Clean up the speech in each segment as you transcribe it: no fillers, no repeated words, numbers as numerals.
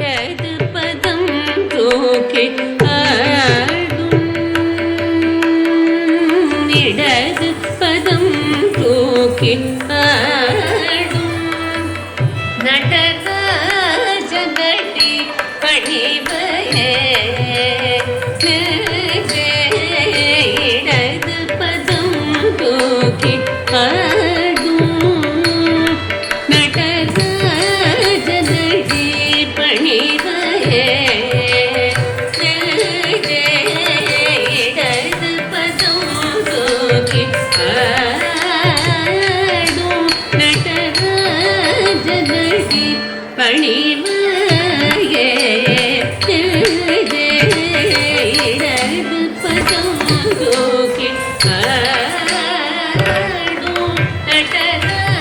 இடது பதம் தூக்கி ஆடும் இடது பதம் தூக்கி ஆடும் நடராஜனடி பணிவையே இடது பதம் தூக்கி ஆடும் நடராஜனடி பணிவையே இடது பதம் தூக்கி ஆடும் நடராஜனடி பணிவையே இடது பதம் தூக்கி ஆடும் நடராஜனடி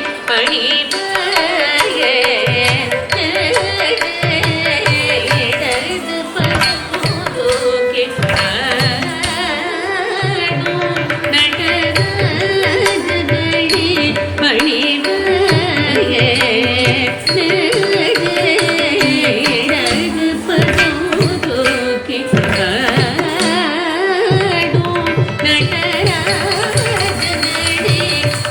பணிவையே இடது பதம் தூக்கி ஆடும் நடராஜனடி பணிவையே இடது பதம் தூக்கி ஆடும் நடராஜனடி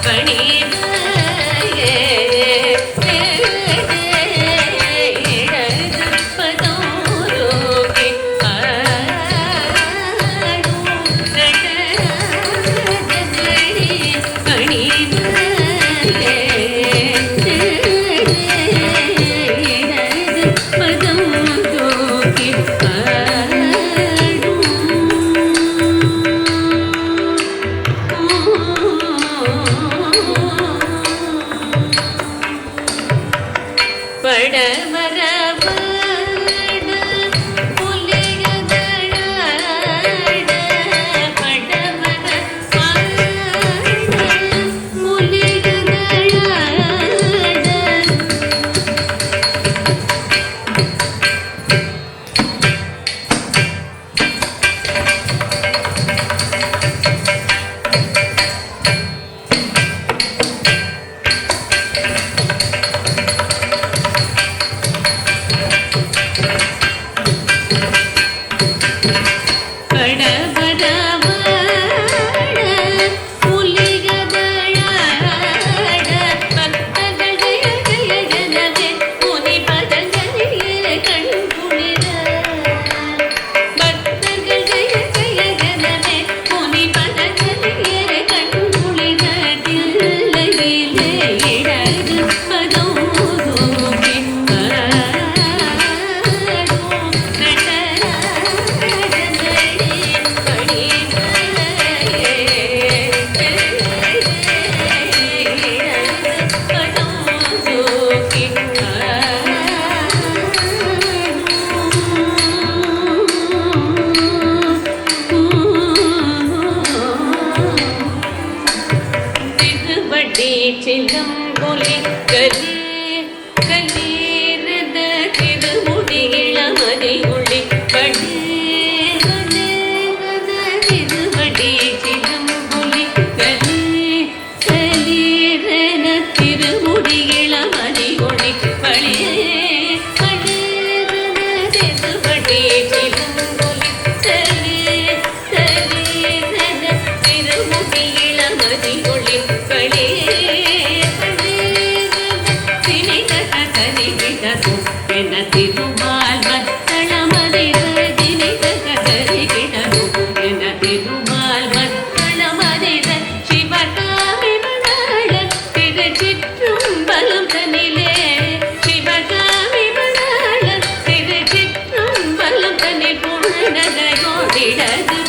பணிவையே இடது பதம் தூக்கி சிலம்பொலி கலி கலீரத திருமுடி இளமதி ஒளி படி திருவடி சிலம்பொலி கலி கலீரத திருமுடி இளமதி ஒளி படி திருவடி சிலம்பொலி கலி கலீரத திருமுடி இளமதி ஒளி படி திருமால் மத்தளமதிர தினிதகரிகிடனு என திருமால் மத்தளமதிர சிவகாமி மணாள திருச்சிற்றம்பலம் தனிலே சிவகாமி மணாள திருச்சிற்றம்பலம் தனி புனநகையோடிடது